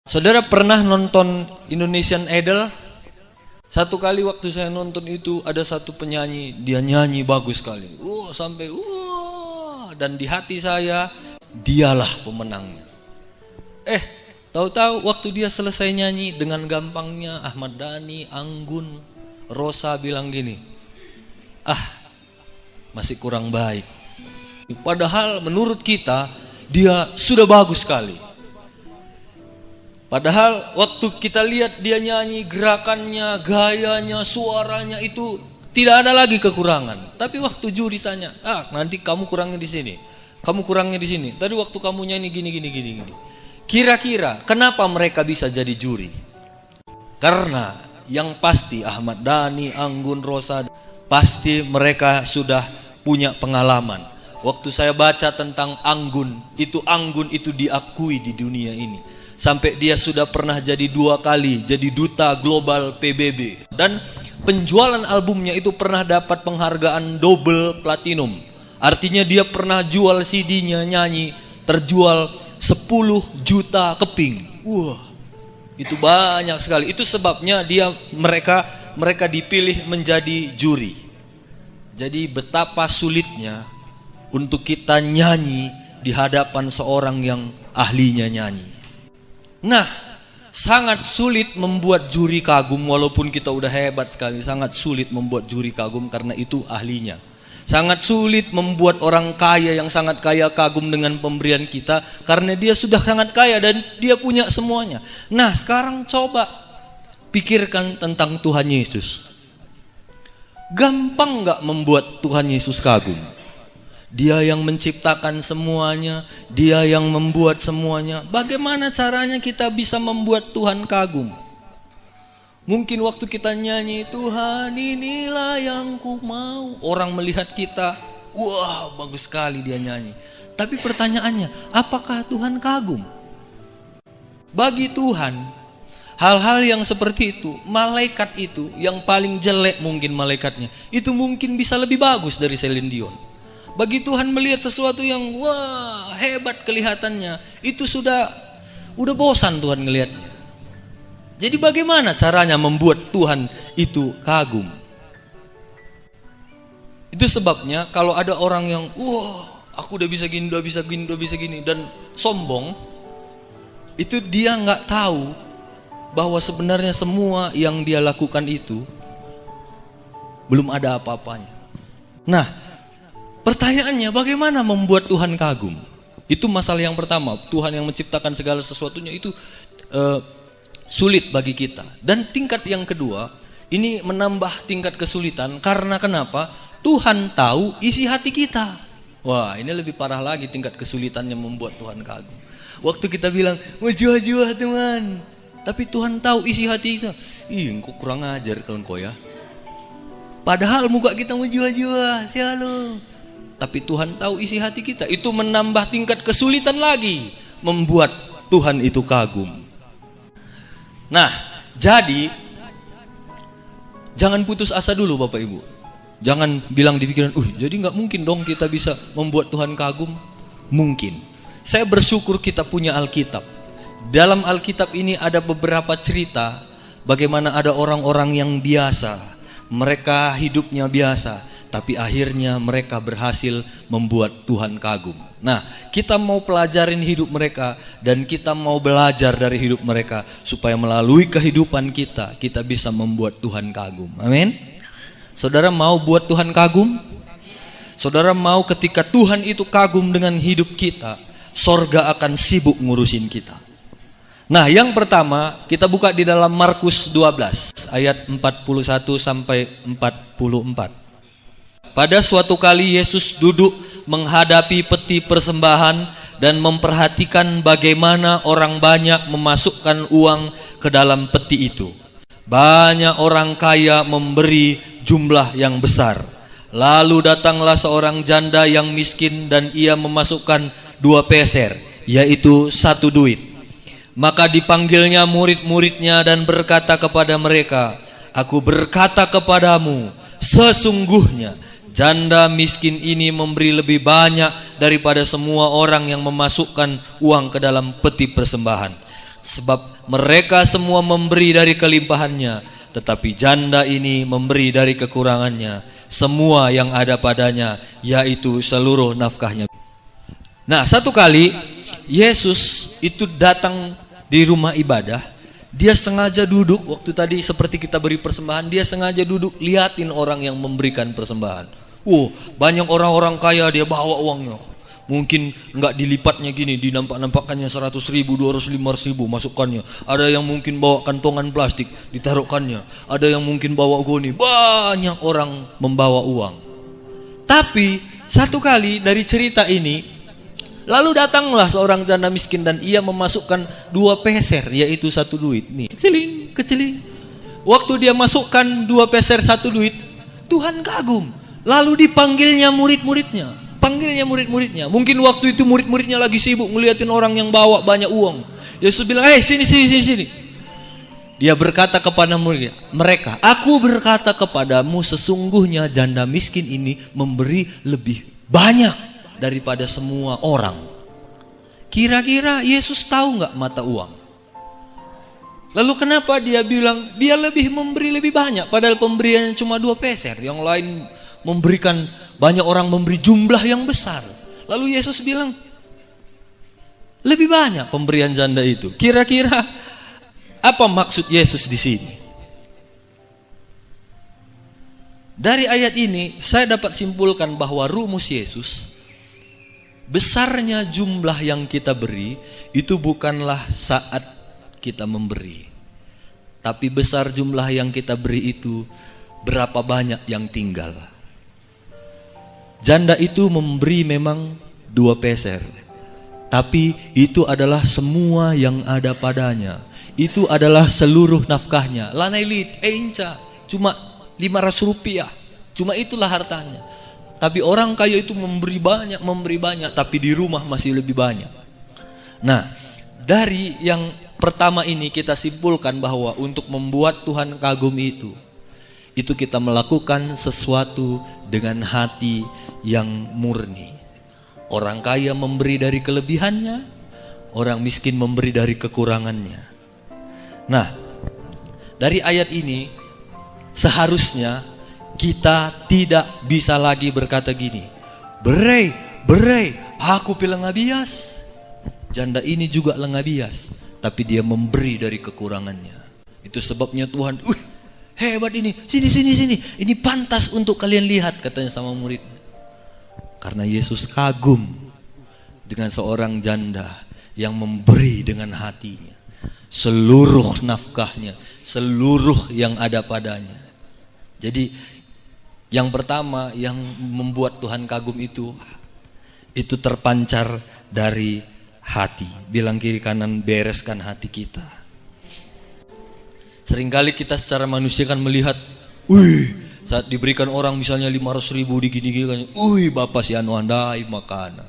Saudara pernah nonton Indonesian Idol? Satu kali waktu saya nonton itu ada satu penyanyi, dia nyanyi bagus sekali. Sampai dan di hati saya dialah pemenangnya. Tahu-tahu waktu dia selesai nyanyi dengan gampangnya Ahmad Dhani, Anggun, Rosa bilang gini, masih kurang baik. Padahal menurut kita dia sudah bagus sekali. Padahal waktu kita lihat dia nyanyi, gerakannya, gayanya, suaranya itu tidak ada lagi kekurangan. Tapi waktu juri tanya, nanti kamu kurangnya di sini, kamu kurangnya di sini. Tadi waktu kamu nyanyi gini. Kira-kira kenapa mereka bisa jadi juri? Karena yang pasti Ahmad Dhani, Anggun, Rosa, pasti mereka sudah punya pengalaman. Waktu saya baca tentang Anggun itu diakui di dunia ini. Sampai dia sudah pernah jadi 2 kali jadi duta global PBB. Dan penjualan albumnya itu pernah dapat penghargaan double platinum. Artinya dia pernah jual CD-nya nyanyi terjual 10 juta keping. Itu banyak sekali. Itu sebabnya mereka dipilih menjadi juri. Jadi betapa sulitnya untuk kita nyanyi di hadapan seorang yang ahlinya nyanyi. Nah, sangat sulit membuat juri kagum. Walaupun kita udah hebat sekali, sangat sulit membuat juri kagum karena itu ahlinya. Sangat sulit membuat orang kaya yang sangat kaya kagum dengan pemberian kita karena dia sudah sangat kaya dan dia punya semuanya. Nah, sekarang coba pikirkan tentang Tuhan Yesus. Gampang gak membuat Tuhan Yesus kagum? Dia yang menciptakan semuanya, dia yang membuat semuanya. Bagaimana caranya kita bisa membuat Tuhan kagum? Mungkin waktu kita nyanyi, Tuhan inilah yang ku mau. Orang melihat kita, bagus sekali dia nyanyi. Tapi pertanyaannya, apakah Tuhan kagum? Bagi Tuhan, hal-hal yang seperti itu, malaikat itu yang paling jelek mungkin malaikatnya, itu mungkin bisa lebih bagus dari Celine Dion. Bagi Tuhan melihat sesuatu yang hebat kelihatannya, itu udah bosan Tuhan ngelihatnya. Jadi bagaimana caranya membuat Tuhan itu kagum? Itu sebabnya kalau ada orang yang aku udah bisa gini dan sombong, itu dia nggak tahu bahwa sebenarnya semua yang dia lakukan itu belum ada apa-apanya. Nah, pertanyaannya bagaimana membuat Tuhan kagum? Itu masalah yang pertama. Tuhan yang menciptakan segala sesuatunya itu sulit bagi kita. Dan tingkat yang kedua, ini menambah tingkat kesulitan karena kenapa? Tuhan tahu isi hati kita. Ini lebih parah lagi tingkat kesulitannya membuat Tuhan kagum. Waktu kita bilang, jiwa-jiwa teman, tapi Tuhan tahu isi hati kita. Engkau kurang ajar kalau engkau ya. Padahal muka kita jiwa-jiwa, shalom. Tapi Tuhan tahu isi hati kita. Itu menambah tingkat kesulitan lagi membuat Tuhan itu kagum. Nah, jadi jangan putus asa dulu Bapak Ibu. Jangan bilang di pikiran, jadi gak mungkin dong kita bisa membuat Tuhan kagum. Mungkin. Saya bersyukur kita punya Alkitab. Dalam Alkitab ini ada beberapa cerita bagaimana ada orang-orang yang biasa. Mereka hidupnya biasa, tapi akhirnya mereka berhasil membuat Tuhan kagum. Nah, kita mau pelajarin hidup mereka dan kita mau belajar dari hidup mereka supaya melalui kehidupan kita bisa membuat Tuhan kagum. Amin. Saudara mau buat Tuhan kagum? Saudara mau ketika Tuhan itu kagum dengan hidup kita, sorga akan sibuk ngurusin kita. Nah, yang pertama kita buka di dalam Markus 12 ayat 41 sampai 44. Pada suatu kali Yesus duduk menghadapi peti persembahan dan memperhatikan bagaimana orang banyak memasukkan uang ke dalam peti itu. Banyak orang kaya memberi jumlah yang besar. Lalu datanglah seorang janda yang miskin dan ia memasukkan 2 peser, yaitu 1 duit. Maka dipanggilnya murid-muridnya dan berkata kepada mereka, "Aku berkata kepadamu, sesungguhnya janda miskin ini memberi lebih banyak daripada semua orang yang memasukkan uang ke dalam peti persembahan. Sebab mereka semua memberi dari kelimpahannya, tetapi janda ini memberi dari kekurangannya, semua yang ada padanya, yaitu seluruh nafkahnya. Nah, satu kali Yesus itu datang di rumah ibadah. Dia sengaja duduk, waktu tadi seperti kita beri persembahan, dia sengaja duduk liatin orang yang memberikan persembahan. Banyak orang-orang kaya, dia bawa uangnya. Mungkin nggak dilipatnya gini, dinampak-nampakkannya 100.000, 200.000, 500.000 masukkannya. Ada yang mungkin bawa kantongan plastik, ditaruhkannya. Ada yang mungkin bawa goni. Banyak orang membawa uang. Tapi satu kali dari cerita ini, lalu datanglah seorang janda miskin dan ia memasukkan 2 peser, yaitu 1 duit. Nih, keciling. Waktu dia masukkan 2 peser 1 duit, Tuhan kagum. Lalu dipanggilnya murid-muridnya. Mungkin waktu itu murid-muridnya lagi sibuk ngeliatin orang yang bawa banyak uang. Yesus bilang, sini. Dia berkata kepada mereka, aku berkata kepadamu, sesungguhnya janda miskin ini memberi lebih banyak daripada semua orang. Kira-kira Yesus tahu nggak mata uang? Lalu kenapa dia bilang dia memberi lebih banyak, padahal pemberiannya cuma 2 peser, yang lain memberikan, banyak orang memberi jumlah yang besar. Lalu Yesus bilang lebih banyak pemberian janda itu. Kira-kira apa maksud Yesus di sini? Dari ayat ini saya dapat simpulkan bahwa rumus Yesus, besarnya jumlah yang kita beri itu bukanlah saat kita memberi, tapi besar jumlah yang kita beri itu berapa banyak yang tinggal. Janda itu memberi memang 2 peser, tapi itu adalah semua yang ada padanya. Itu adalah seluruh nafkahnya. Lanailit, inca, cuma 500 rupiah, cuma itulah hartanya. Tapi orang kaya itu memberi banyak, tapi di rumah masih lebih banyak. Nah, dari yang pertama ini kita simpulkan bahwa untuk membuat Tuhan kagum itu kita melakukan sesuatu dengan hati yang murni. Orang kaya memberi dari kelebihannya, orang miskin memberi dari kekurangannya. Nah, dari ayat ini seharusnya kita tidak bisa lagi berkata gini, berai, aku pilih ngabias. Janda ini juga lengah bias, tapi dia memberi dari kekurangannya. Itu sebabnya Tuhan, hebat ini, sini, ini pantas untuk kalian lihat, katanya sama muridnya. Karena Yesus kagum dengan seorang janda yang memberi dengan hatinya, seluruh nafkahnya, seluruh yang ada padanya. Jadi yang pertama yang membuat Tuhan kagum itu terpancar dari hati. Bilang kiri kanan, bereskan hati kita. Seringkali kita secara manusia kan melihat, saat diberikan orang misalnya 500.000 digini-gini, bapak si anu andai makan.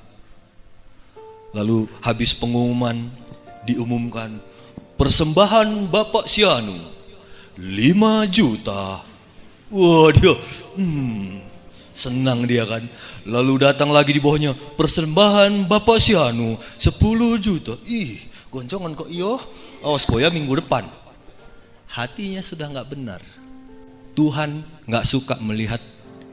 Lalu habis pengumuman diumumkan, persembahan bapak si anu 5 juta. Wah, dia senang dia kan. Lalu datang lagi di bawahnya, persembahan bapak si anu 10 juta. Goncongan kok iyo. Awas koya minggu depan. Hatinya sudah gak benar. Tuhan gak suka melihat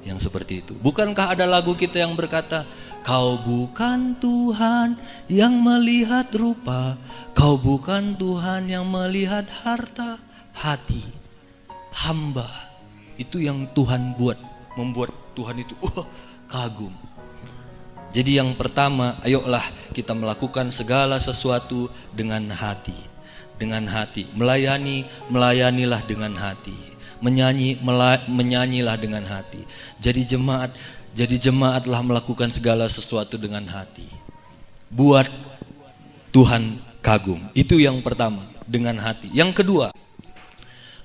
yang seperti itu. Bukankah ada lagu kita yang berkata, kau bukan Tuhan yang melihat rupa, kau bukan Tuhan yang melihat harta, hati, hamba. Itu yang Tuhan buat, membuat Tuhan itu kagum. Jadi yang pertama, ayolah kita melakukan segala sesuatu dengan hati. Dengan hati, melayanilah dengan hati. Menyanyilah dengan hati. Jadi jemaatlah melakukan segala sesuatu dengan hati. Buat Tuhan kagum. Itu yang pertama, dengan hati. Yang kedua,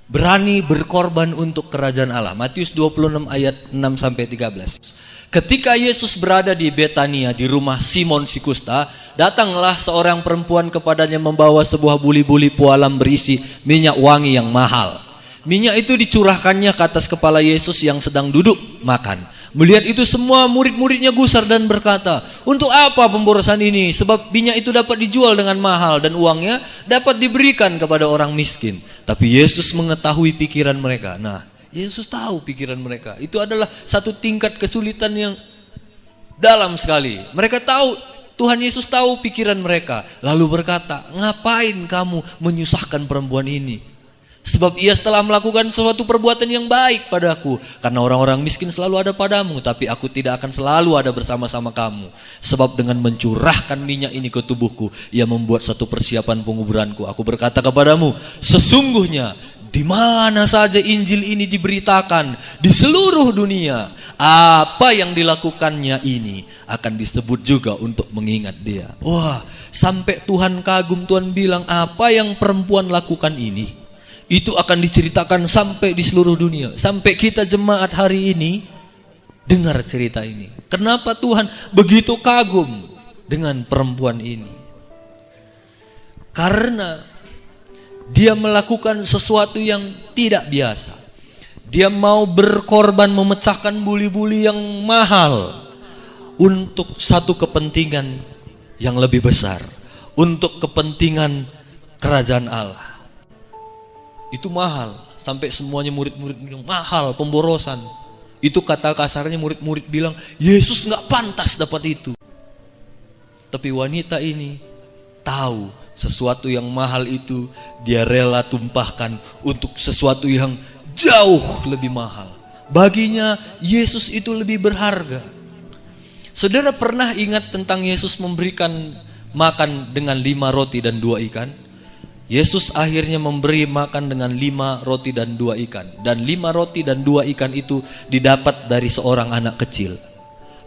berani berkorban untuk kerajaan Allah. Matius 26 ayat 6-13. Ketika Yesus berada di Betania, di rumah Simon si kusta, datanglah seorang perempuan kepadanya membawa sebuah buli-buli pualam berisi minyak wangi yang mahal. Minyak itu dicurahkannya ke atas kepala Yesus yang sedang duduk makan. Melihat itu semua murid-muridnya gusar dan berkata, untuk apa pemborosan ini? Sebab minyak itu dapat dijual dengan mahal dan uangnya dapat diberikan kepada orang miskin. Tapi Yesus mengetahui pikiran mereka. Nah, Yesus tahu pikiran mereka. Itu adalah satu tingkat kesulitan yang dalam sekali. Mereka tahu, Tuhan Yesus tahu pikiran mereka. Lalu berkata, ngapain kamu menyusahkan perempuan ini? Sebab ia telah melakukan suatu perbuatan yang baik padaku. Karena orang-orang miskin selalu ada padamu, tapi aku tidak akan selalu ada bersama-sama kamu. Sebab dengan mencurahkan minyak ini ke tubuhku, ia membuat satu persiapan penguburanku. Aku berkata kepadamu, sesungguhnya di mana saja Injil ini diberitakan di seluruh dunia, apa yang dilakukannya ini akan disebut juga untuk mengingat dia. Wah, sampai Tuhan kagum, Tuhan bilang apa yang perempuan lakukan ini, itu akan diceritakan sampai di seluruh dunia. Sampai kita jemaat hari ini dengar cerita ini. Kenapa Tuhan begitu kagum dengan perempuan ini? Karena dia melakukan sesuatu yang tidak biasa. Dia mau berkorban memecahkan buli-buli yang mahal untuk satu kepentingan yang lebih besar, untuk kepentingan kerajaan Allah. Itu mahal, sampai semuanya murid-murid bilang mahal, pemborosan. Itu kata kasarnya murid-murid bilang, Yesus gak pantas dapat itu. Tapi wanita ini tahu sesuatu yang mahal itu dia rela tumpahkan untuk sesuatu yang jauh lebih mahal. Baginya Yesus itu lebih berharga. Saudara pernah ingat tentang Yesus memberikan makan dengan 5 roti dan 2 ikan? Yesus akhirnya memberi makan dengan 5 roti dan 2 ikan. Dan 5 roti dan 2 ikan itu didapat dari seorang anak kecil.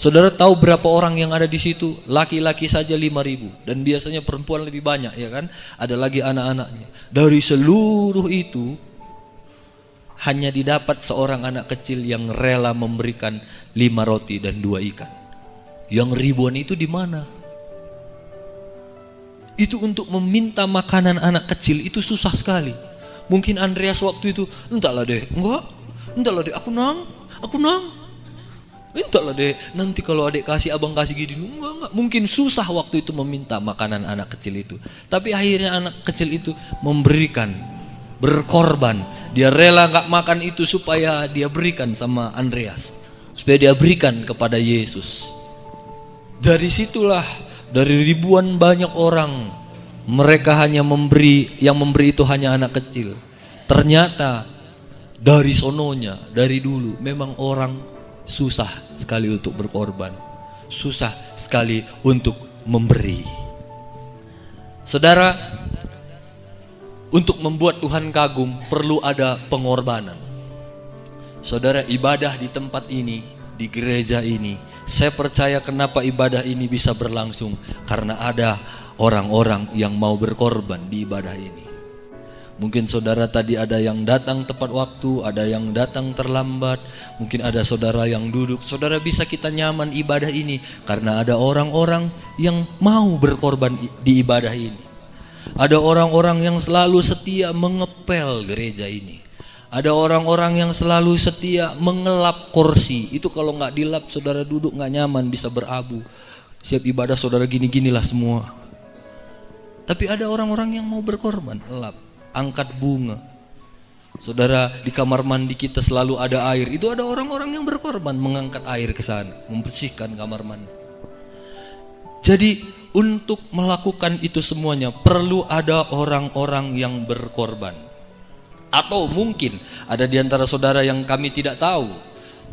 Saudara tahu berapa orang yang ada di situ? Laki-laki saja 5.000. Dan biasanya perempuan lebih banyak, ya kan? Ada lagi anak-anaknya. Dari seluruh itu hanya didapat seorang anak kecil yang rela memberikan 5 roti dan 2 ikan. Yang ribuan itu di mana? Itu untuk meminta makanan anak kecil itu susah sekali. Mungkin Andreas waktu itu, entahlah deh, aku nang. Entahlah deh, nanti kalau adik kasih, abang kasih gini, enggak. Mungkin susah waktu itu meminta makanan anak kecil itu. Tapi akhirnya anak kecil itu memberikan, berkorban. Dia rela gak makan itu supaya dia berikan sama Andreas, supaya dia berikan kepada Yesus. Dari situlah, dari ribuan banyak orang, mereka hanya memberi, yang memberi itu hanya anak kecil. Ternyata dari sononya, dari dulu memang orang susah sekali untuk berkorban, susah sekali untuk memberi. Saudara, untuk membuat Tuhan kagum perlu ada pengorbanan. Saudara, ibadah di tempat ini, di gereja ini, saya percaya kenapa ibadah ini bisa berlangsung, karena ada orang-orang yang mau berkorban di ibadah ini. Mungkin saudara tadi ada yang datang tepat waktu, ada yang datang terlambat, mungkin ada saudara yang duduk. Saudara, bisa kita nyaman ibadah ini karena ada orang-orang yang mau berkorban di ibadah ini. Ada orang-orang yang selalu setia mengepel gereja ini. Ada orang-orang yang selalu setia mengelap kursi. Itu kalau nggak dilap, saudara duduk nggak nyaman, bisa berabu. Siap ibadah saudara gini-ginilah semua. Tapi ada orang-orang yang mau berkorban, elap, angkat bunga. Saudara, di kamar mandi kita selalu ada air. Itu ada orang-orang yang berkorban mengangkat air ke sana, membersihkan kamar mandi. Jadi untuk melakukan itu semuanya perlu ada orang-orang yang berkorban. Atau mungkin ada di antara saudara yang kami tidak tahu.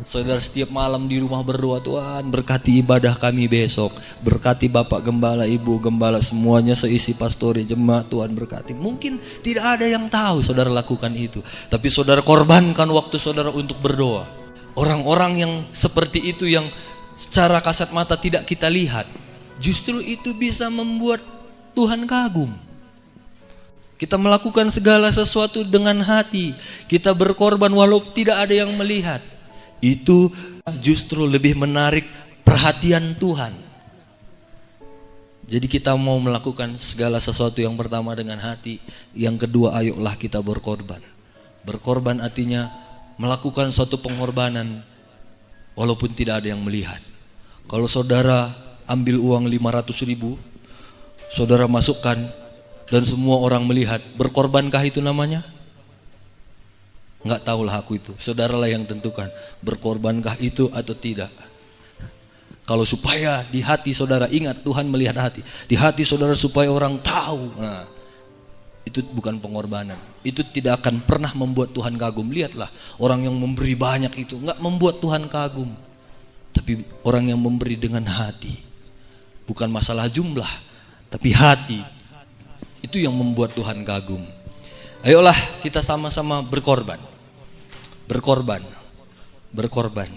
Saudara setiap malam di rumah berdoa, Tuhan berkati ibadah kami besok, berkati Bapak Gembala, Ibu Gembala, semuanya seisi pastori jemaat, Tuhan berkati. Mungkin tidak ada yang tahu saudara lakukan itu, tapi saudara korbankan waktu saudara untuk berdoa. Orang-orang yang seperti itu yang secara kasat mata tidak kita lihat, justru itu bisa membuat Tuhan kagum. Kita melakukan segala sesuatu dengan hati, kita berkorban walau tidak ada yang melihat. Itu justru lebih menarik perhatian Tuhan. Jadi kita mau melakukan segala sesuatu yang pertama dengan hati, yang kedua ayolah kita berkorban. Berkorban artinya melakukan suatu pengorbanan walaupun tidak ada yang melihat. Kalau saudara ambil uang 500.000, saudara masukkan dan semua orang melihat, berkorbankah itu namanya? Enggak tahulah aku itu, saudaralah yang tentukan berkorbankah itu atau tidak. Kalau supaya di hati saudara, ingat Tuhan melihat hati, di hati saudara supaya orang tahu, nah, itu bukan pengorbanan. Itu tidak akan pernah membuat Tuhan kagum. Lihatlah, orang yang memberi banyak itu enggak membuat Tuhan kagum. Tapi orang yang memberi dengan hati, bukan masalah jumlah, tapi hati, itu yang membuat Tuhan kagum. Ayolah kita sama-sama berkorban. Berkorban. Berkorban.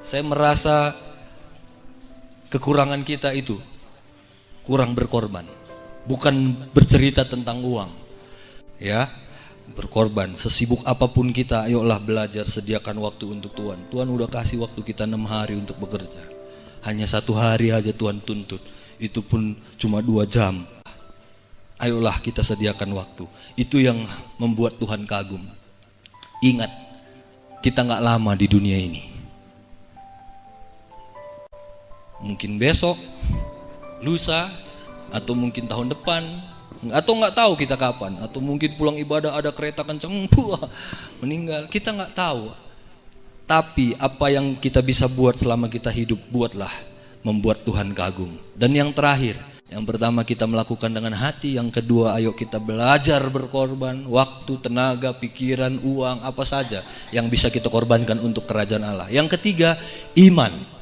Saya merasa kekurangan kita itu kurang berkorban. Bukan bercerita tentang uang. Ya, berkorban. Sesibuk apapun kita, ayolah belajar sediakan waktu untuk Tuhan. Tuhan udah kasih waktu kita 6 hari untuk bekerja. Hanya 1 hari aja Tuhan tuntut. Itu pun cuma 2 jam. Ayolah kita sediakan waktu. Itu yang membuat Tuhan kagum. Ingat, kita gak lama di dunia ini. Mungkin besok, lusa, atau mungkin tahun depan, atau nggak tahu kita kapan, atau mungkin pulang ibadah ada kereta kenceng, meninggal, kita nggak tahu. Tapi apa yang kita bisa buat selama kita hidup, buatlah, membuat Tuhan kagum. Dan yang terakhir, yang pertama kita melakukan dengan hati, yang kedua ayo kita belajar berkorban, waktu, tenaga, pikiran, uang, apa saja yang bisa kita korbankan untuk kerajaan Allah. Yang ketiga, iman.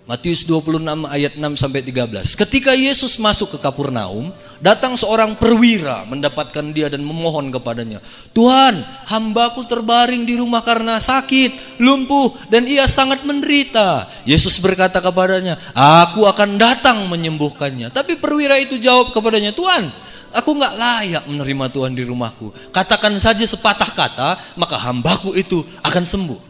Matius 26 ayat 6-13. Ketika Yesus masuk ke Kapernaum, datang seorang perwira mendapatkan dia dan memohon kepadanya, "Tuhan, hambaku terbaring di rumah karena sakit, lumpuh, dan ia sangat menderita." Yesus berkata kepadanya, "Aku akan datang menyembuhkannya." Tapi perwira itu jawab kepadanya, "Tuhan, aku gak layak menerima Tuhan di rumahku. Katakan saja sepatah kata, maka hambaku itu akan sembuh.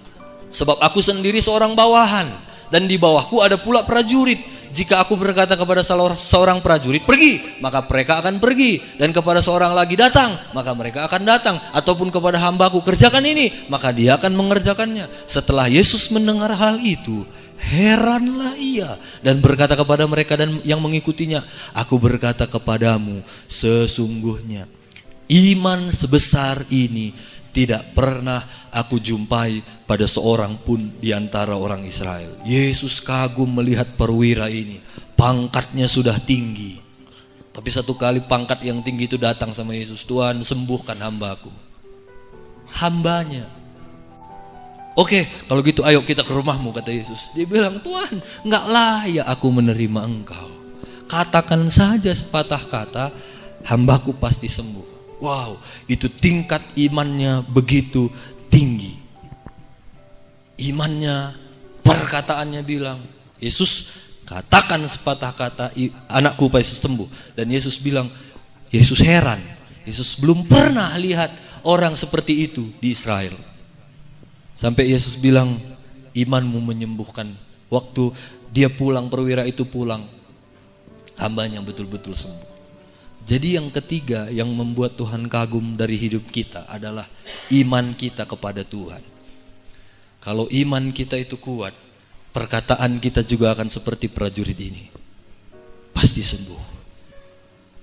Sebab aku sendiri seorang bawahan, dan di bawahku ada pula prajurit. Jika aku berkata kepada seorang prajurit, pergi, maka mereka akan pergi. Dan kepada seorang lagi, datang, maka mereka akan datang. Ataupun kepada hambaku, kerjakan ini, maka dia akan mengerjakannya." Setelah Yesus mendengar hal itu, heranlah ia dan berkata kepada mereka dan yang mengikutinya, "Aku berkata kepadamu, sesungguhnya iman sebesar ini tidak pernah aku jumpai pada seorang pun di antara orang Israel." Yesus kagum melihat perwira ini. Pangkatnya sudah tinggi. Tapi satu kali pangkat yang tinggi itu datang sama Yesus, "Tuhan, sembuhkan hambaku." Hambanya. "Oke, kalau gitu ayo kita ke rumahmu," kata Yesus. Dia bilang, "Tuhan, gak layak aku menerima engkau. Katakan saja sepatah kata, hambaku pasti sembuh." Wow, itu tingkat imannya begitu tinggi. Imannya, perkataannya bilang, "Yesus, katakan sepatah kata, anakku pasti sembuh." Dan Yesus bilang, Yesus heran. Yesus belum pernah lihat orang seperti itu di Israel. Sampai Yesus bilang, "Imanmu menyembuhkan." Waktu dia pulang, perwira itu pulang, hambanya betul-betul sembuh. Jadi yang ketiga yang membuat Tuhan kagum dari hidup kita adalah iman kita kepada Tuhan. Kalau iman kita itu kuat, perkataan kita juga akan seperti prajurit ini. Pasti sembuh.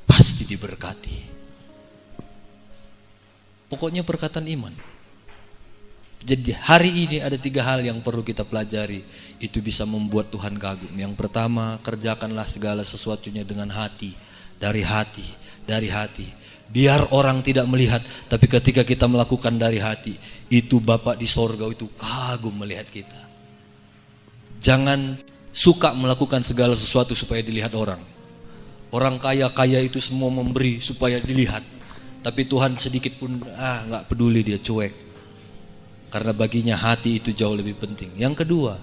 Pasti diberkati. Pokoknya perkataan iman. Jadi hari ini ada 3 hal yang perlu kita pelajari. Itu bisa membuat Tuhan kagum. Yang pertama, kerjakanlah segala sesuatunya dengan hati. Dari hati. Biar orang tidak melihat, tapi ketika kita melakukan dari hati, itu Bapa di sorga itu kagum melihat kita. Jangan suka melakukan segala sesuatu supaya dilihat orang. Orang kaya itu semua memberi supaya dilihat. Tapi Tuhan sedikit pun gak peduli, dia cuek. Karena baginya hati itu jauh lebih penting. Yang kedua,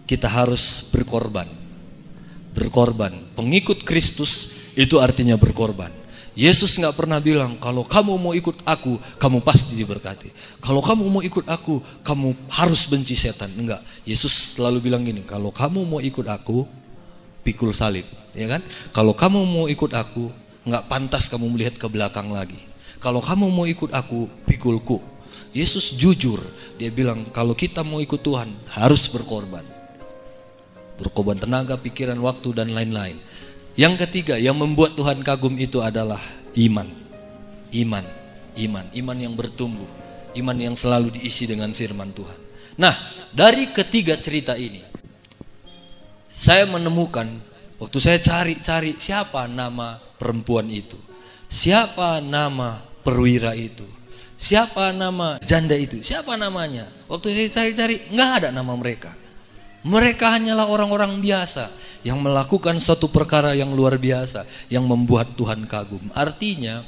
kita harus berkorban. Pengikut Kristus itu artinya berkorban. Yesus gak pernah bilang, "Kalau kamu mau ikut aku, kamu pasti diberkati. Kalau kamu mau ikut aku, kamu harus benci setan." Enggak. Yesus selalu bilang gini, "Kalau kamu mau ikut aku, pikul salib." Ya kan? "Kalau kamu mau ikut aku, gak pantas kamu melihat ke belakang lagi. Kalau kamu mau ikut aku, pikulku." Yesus jujur. Dia bilang kalau kita mau ikut Tuhan harus berkorban. Berkorban tenaga, pikiran, waktu, dan lain-lain. Yang ketiga yang membuat Tuhan kagum itu adalah iman. Iman yang bertumbuh. Iman yang selalu diisi dengan firman Tuhan. Nah, dari ketiga cerita ini saya menemukan, waktu saya cari siapa nama perempuan itu, siapa nama perwira itu, siapa nama janda itu, siapa namanya. Waktu saya cari, nggak ada nama mereka. Mereka hanyalah orang-orang biasa yang melakukan suatu perkara yang luar biasa, yang membuat Tuhan kagum. Artinya,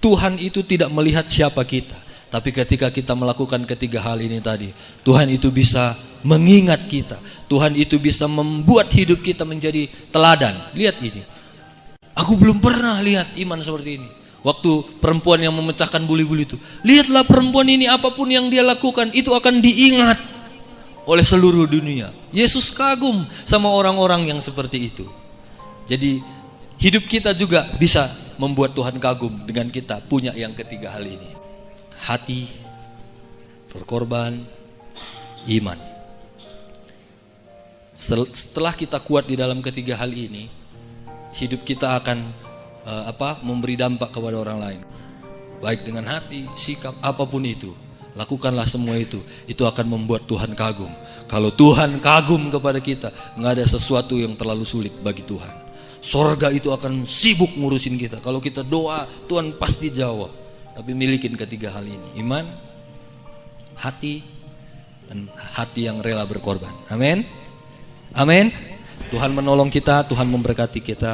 Tuhan itu tidak melihat siapa kita, tapi ketika kita melakukan ketiga hal ini tadi, Tuhan itu bisa mengingat kita. Tuhan itu bisa membuat hidup kita menjadi teladan. Lihat ini, aku belum pernah lihat iman seperti ini. Waktu perempuan yang memecahkan buli-buli itu, lihatlah perempuan ini, apapun yang dia lakukan itu akan diingat oleh seluruh dunia. Yesus kagum sama orang-orang yang seperti itu. Jadi hidup kita juga bisa membuat Tuhan kagum dengan kita punya yang ketiga hal ini. Hati, berkorban, iman. Setelah kita kuat di dalam ketiga hal ini, hidup kita akan memberi dampak kepada orang lain. Baik dengan hati, sikap, apapun itu. Lakukanlah semua itu akan membuat Tuhan kagum. Kalau Tuhan kagum kepada kita, nggak ada sesuatu yang terlalu sulit bagi Tuhan. Sorga itu akan sibuk ngurusin kita. Kalau kita doa, Tuhan pasti jawab. Tapi milikin ketiga hal ini, iman, hati, dan hati yang rela berkorban. Amin. Amin. Tuhan menolong kita, Tuhan memberkati kita.